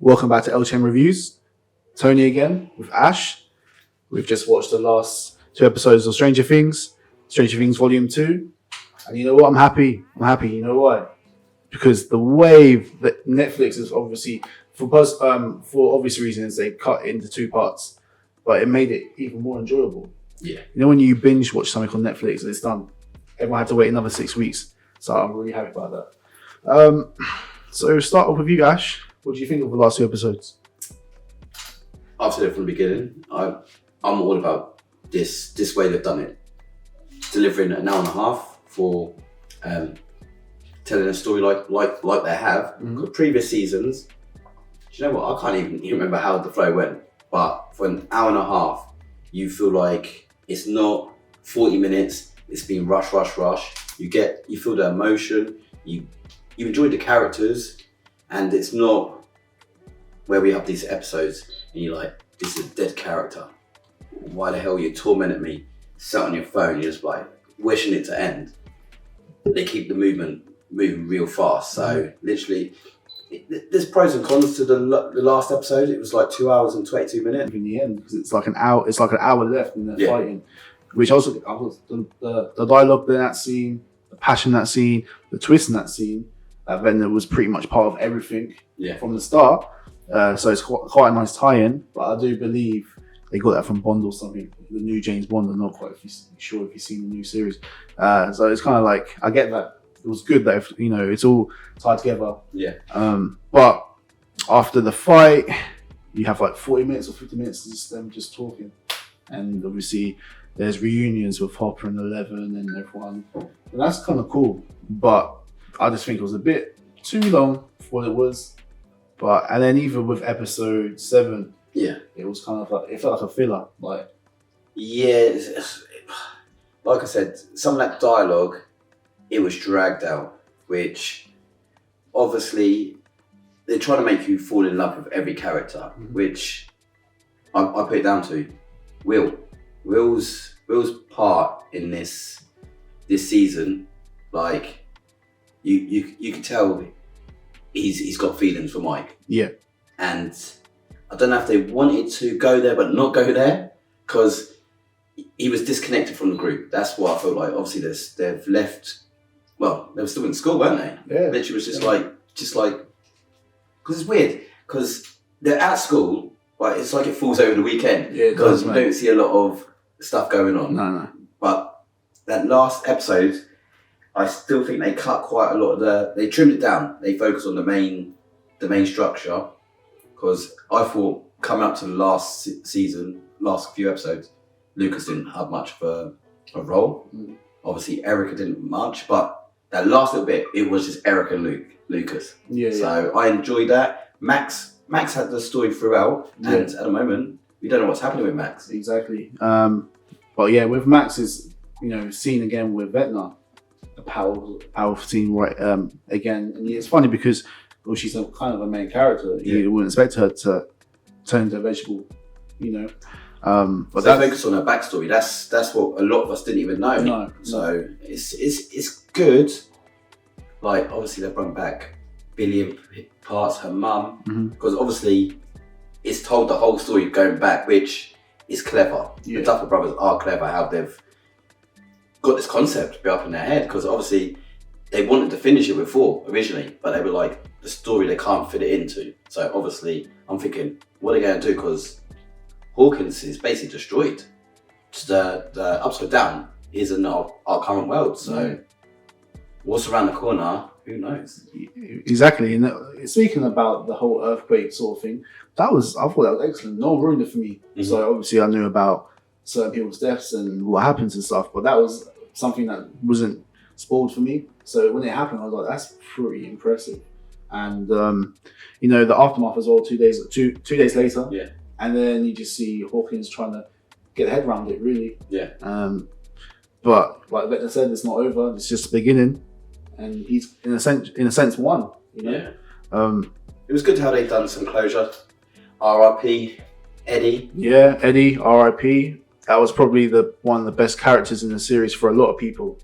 Welcome back to LTN Reviews. Tony again with Ash. We've just watched the last 2 episodes of Stranger Things Volume 2. And you know what? I'm happy. You know why? Because the wave that Netflix is obviously, for obvious reasons, they cut it into 2 parts. But it made it even more enjoyable. Yeah. You know when you binge watch something on Netflix and it's done? Everyone had to wait another 6 weeks. So I'm really happy about that. So start off with you, Ash. What do you think of the last 2 episodes? I've said it from the beginning. I'm all about this way they've done it. Delivering an hour and a half for telling a story like they have. Mm-hmm. Previous seasons, do you know what? I can't even remember how the flow went. But for an hour and a half, you feel like it's not 40 minutes. It's been rush. You feel the emotion. You enjoy the characters, and it's not where we have these episodes and you're like, this is a dead character. Why the hell are you tormenting me? Sat on your phone, you're just like wishing it to end. They keep the movement moving real fast. So literally, there's pros and cons to the last episode. It was like 2 hours and 22 minutes. In the end, because it's like an hour left and they're fighting. Which also, the dialogue in that scene, the passion in that scene, the twist in that scene, then was pretty much part of everything from the start. So it's quite a nice tie-in, but I do believe they got that from Bond or something, the new James Bond. I'm not quite sure if you've seen the new series. So it's kind of like, I get that. It was good that, it's all tied together. Yeah. But after the fight, you have like 40 minutes or 50 minutes of just them just talking. And obviously there's reunions with Hopper and Eleven and everyone. And that's kind of cool. But I just think it was a bit too long for what it was. And then even with episode 7, it was kind of like, it felt like a filler. Like I said, some of that dialogue, it was dragged out, which obviously they're trying to make you fall in love with every character, which I put it down to Will's part in this season. Like you can tell he's got feelings for Mike. Yeah. And I don't know if they wanted to go there but not go there, because he was disconnected from the group. That's what I felt like. Obviously they've left, well, they were still in school, weren't they? Yeah. Literally was just like, because it's weird, because they're at school, but it's like it falls over the weekend. Yeah, because you don't see a lot of stuff going on. No. But that last episode, I still think they cut quite a lot of they trimmed it down. They focused on the main structure, because I thought coming up to the last season, last few episodes, Lucas didn't have much of a role. Obviously Erica didn't much, but that last little bit, it was just Erica and Lucas. So I enjoyed that. Max had the story throughout, and at the moment, we don't know what's happening with Max. Exactly. But yeah, with Max's, scene again with Vecna, a powerful scene again. And it's funny because she's kind of a main character. You wouldn't expect her to turn into a vegetable, But they focus on her backstory. That's what a lot of us didn't even know. So it's good. Like obviously they've brought back Billy in parts, her mum, because obviously it's told the whole story going back, which is clever. The Duffer Brothers are clever how they've got this concept built up in their head, because obviously they wanted to finish it with 4 originally, but they were like, the story they can't fit it into. So obviously I'm thinking, what are they going to do? Because Hawkins is basically destroyed. The Upside Down isn't our current world. So what's around the corner, who knows? Exactly. And speaking about the whole earthquake sort of thing, I thought that was excellent. No one ruined it for me. So obviously I knew about certain people's deaths and what happens and stuff, but that was something that wasn't spoiled for me. So when it happened, I was like, that's pretty impressive. And the aftermath as well, 2 days later. Yeah. And then you just see Hawkins trying to get a head around it, really. Yeah. But like Vecna said, it's not over. It's just the beginning, and he's in a sense won. Yeah. It was good how they done some closure. R.I.P. Eddie. Yeah, Eddie. R.I.P. That was probably one of the best characters in the series for a lot of people.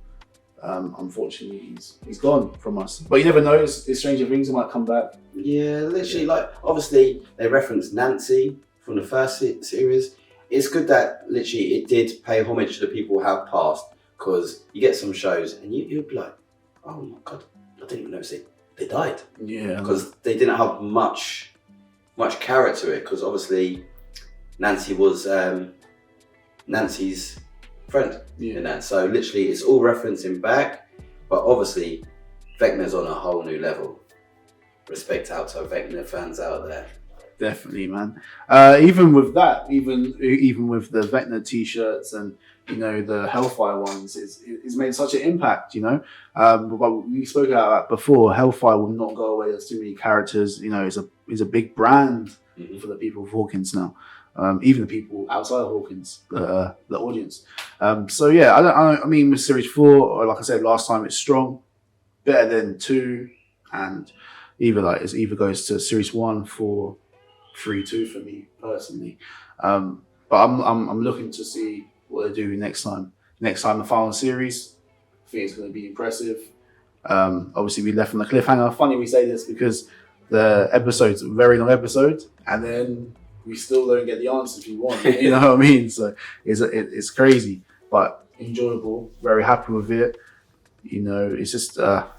Unfortunately, he's gone from us. But you never know. It's Stranger Things. He might come back. Yeah, literally. Like, obviously, they referenced Nancy from the first series. It's good that literally it did pay homage to the people who have passed, because you get some shows and you'd be like, oh my god, I didn't even notice they died. Yeah. Because they didn't have much character to it. Because obviously, Nancy was Nancy's friend in that. So literally, it's all referencing back. But obviously, Vecna's on a whole new level. Respect out to Vecna fans out there. Definitely, man. Even with that, even with the Vecna t-shirts and the Hellfire ones, it's made such an impact. But we spoke about that before. Hellfire will not go away. There's too many characters. It's a big brand for the people of Hawkins now. Even the people outside of Hawkins, the audience. So yeah, I mean, with Series 4, like I said last time, it's strong, better than 2, and it either goes to Series 1 for 3-2 for me personally. But I'm looking to see what they do next time. Next time, the final series, I think it's going to be impressive. Obviously, we left on the cliffhanger. Funny we say this because the episode's a very long episode, and then we still don't get the answers we want. You know what I mean? So it's crazy, but enjoyable. Very happy with it. It's just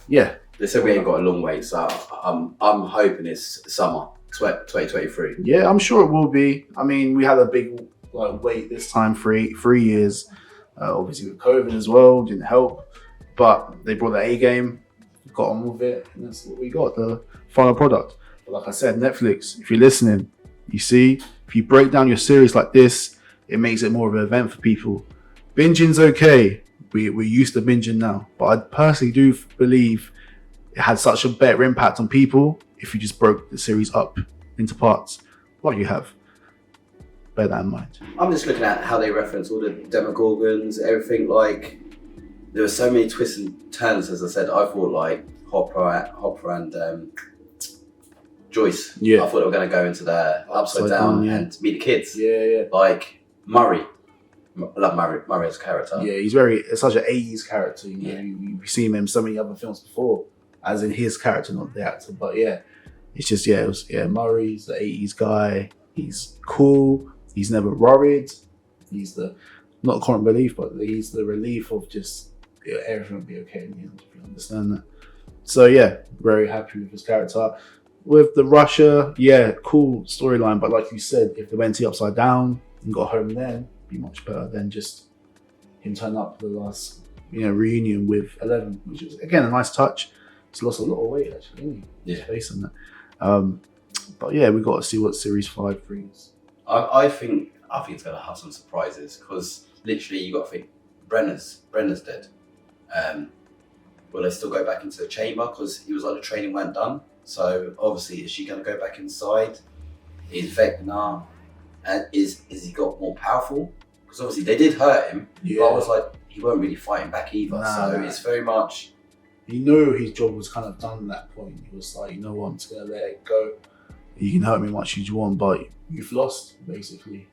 yeah. They said we ain't got a long wait, so I'm hoping it's summer 2023. Yeah, I'm sure it will be. I mean, we had a big wait this time, 3 years. Obviously with COVID as well, didn't help. But they brought the A game, got on with it, and that's what we got, the final product. But like I said, Netflix, if you're listening, you see, if you break down your series like this, it makes it more of an event for people. Binging's okay. We're used to binging now. But I personally do believe it had such a better impact on people if you just broke the series up into parts, like you have. Bear that in mind. I'm just looking at how they reference all the Demogorgons, everything. Like, there were so many twists and turns, as I said. I thought like Hopper and Joyce. Yeah. I thought they were going to go into the upside down and meet the kids. Yeah. Like Murray. I love Murray as a character. Yeah, he's such an 80s character. You've seen him in so many other films before, as in his character, not the actor. But yeah, it's just Murray's the 80s guy. He's cool. He's never worried. He's not comic relief, but he's the relief of just everything will be okay in the end, if you understand that. So yeah, very happy with his character. With the Russia, cool storyline, but like you said, if they went to the upside down and got home then, be much better than just him turn up for the last reunion with 11, which was again a nice touch. He's lost a lot of weight actually, isn't he? Yeah. Based on that. But yeah, we got to see what Series 5 brings. I think it's going to have some surprises, because literally you got to think Brenner's dead. Will they still go back into the chamber because he was like the training weren't done? So obviously, is she going to go back inside? Is Vecna, and is he got more powerful? Because obviously they did hurt him. Yeah. But I was like, he weren't really fighting back either. It's very much. He knew his job was kind of done at that point. He was like, you know what, I'm just going to let it go. You can hurt me much as you want, but you've lost, basically.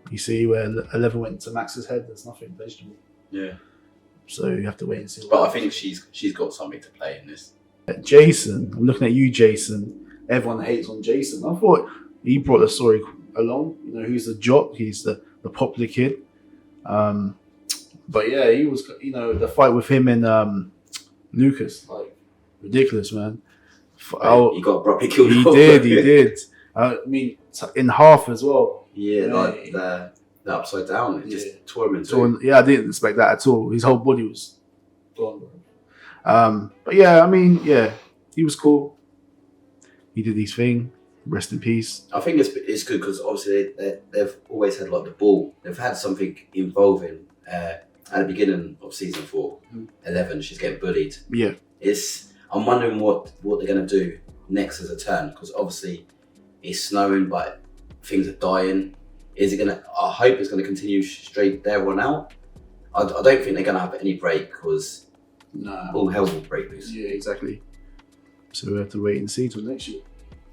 You see where 11 went to Max's head, there's nothing vegetable. Yeah. So you have to wait and see. But I think she's got something to play in this. Jason, I'm looking at you, Jason. Everyone hates on Jason. I thought he brought the story along. He's the jock, he's the popular kid. But yeah, he was, the fight with him and Lucas, like, ridiculous, man. He got properly killed. He did. I mean, in half as well. Yeah, like the upside down. It just tore him in two. Yeah, I didn't expect that at all. His whole body was gone. But yeah, I mean, he was cool. He did his thing. Rest in peace. I think it's good because obviously they've always had like the ball. They've had something involving at the beginning of season 4. 11, she's getting bullied. Yeah. I'm wondering what they're going to do next as a turn, because obviously it's snowing, but things are dying. I hope it's going to continue straight there on out. I don't think they're going to have any break, because all hell will break loose. Yeah, exactly. So we have to wait and see till next year.